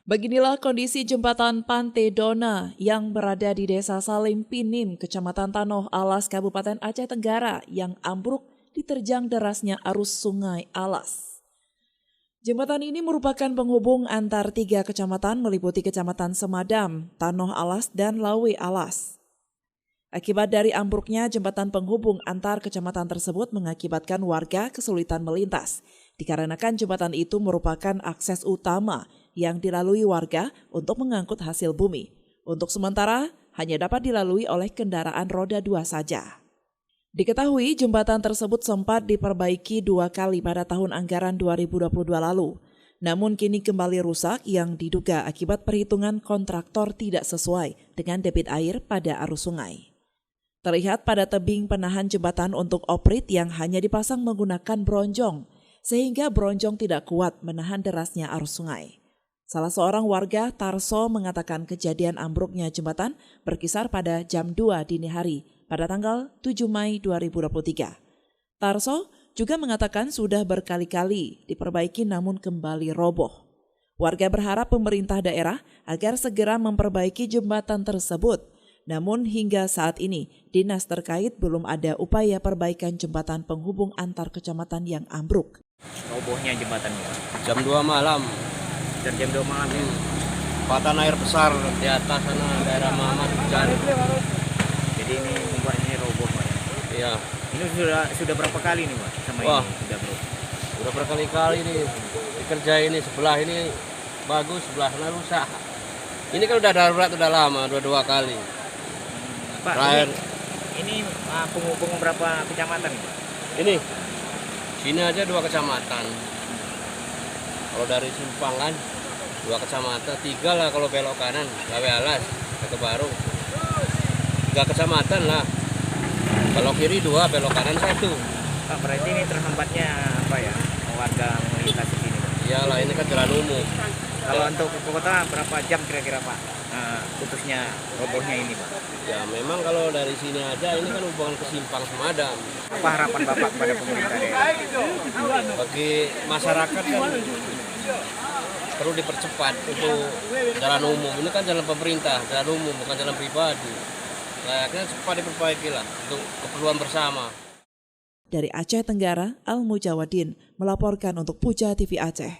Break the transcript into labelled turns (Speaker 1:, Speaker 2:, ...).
Speaker 1: Beginilah kondisi jembatan Pantai Dona yang berada di Desa Salim Pinim, Kecamatan Tanoh Alas, Kabupaten Aceh Tenggara yang ambruk diterjang derasnya arus Sungai Alas. Jembatan ini merupakan penghubung antar 3 kecamatan meliputi Kecamatan Semadam, Tanoh Alas, dan Lawe Alas. Akibat dari ambruknya jembatan penghubung antar kecamatan tersebut mengakibatkan warga kesulitan melintas, dikarenakan jembatan itu merupakan akses utama yang dilalui warga untuk mengangkut hasil bumi. Untuk sementara, hanya dapat dilalui oleh kendaraan roda 2 saja. Diketahui jembatan tersebut sempat diperbaiki 2 kali pada tahun anggaran 2022 lalu. Namun kini kembali rusak yang diduga akibat perhitungan kontraktor tidak sesuai dengan debit air pada arus sungai. Terlihat pada tebing penahan jembatan untuk oprit yang hanya dipasang menggunakan bronjong, sehingga bronjong tidak kuat menahan derasnya arus sungai. Salah seorang warga, Tarso, mengatakan kejadian ambruknya jembatan berkisar pada jam 2 dini hari pada tanggal 7 Mei 2023. Tarso juga mengatakan sudah berkali-kali diperbaiki namun kembali roboh. Warga berharap pemerintah daerah agar segera memperbaiki jembatan tersebut. Namun hingga saat ini, dinas terkait belum ada upaya perbaikan jembatan penghubung antar kecamatan yang ambruk.
Speaker 2: Robohnya jembatan
Speaker 3: Jam 2 malam.
Speaker 2: Jam 2 malam ya.
Speaker 3: Patan air besar di atas sana daerah Mamat hujan.
Speaker 2: Jadi ini membuat ini roboh, Pak.
Speaker 3: Iya.
Speaker 2: Ini sudah berapa kali nih, Pak? Sama
Speaker 3: Wah.
Speaker 2: ini sudah bro.
Speaker 3: Udah berkali-kali nih dikerjain ini, sebelah ini bagus, sebelah sana rusak. Ini kan udah darurat udah lama, 2 kali.
Speaker 2: Pak, ini penghubung berapa kecamatan nih, Pak?
Speaker 3: Ini sini aja 2 kecamatan. Kalau dari Simpang kan 2 kecamatan, 3 lah kalau belok kanan, Lawe Alas, Kota Baru. 3 kecamatan lah. Kalau kiri 2, belok kanan 1.
Speaker 2: Pak, berarti ini terhambatnya apa ya? Warga melintas di sini, Pak?
Speaker 3: Iyalah, ini kan jalan umum.
Speaker 2: Kalau untuk ke kota berapa jam kira-kira, Pak? Putusnya robohnya ini, Pak.
Speaker 3: Ya memang kalau dari sini aja ini kan hubungan ke Simpang Semadam.
Speaker 2: Apa harapan Bapak kepada pemerintah daerah?
Speaker 3: Bagi masyarakat kan perlu dipercepat untuk jalan umum. Ini kan jalan pemerintah, jalan umum bukan jalan pribadi. Layaknya cepat diperbaiki lah untuk keperluan bersama.
Speaker 1: Dari Aceh Tenggara, Al Mujawadin melaporkan untuk Puja TV Aceh.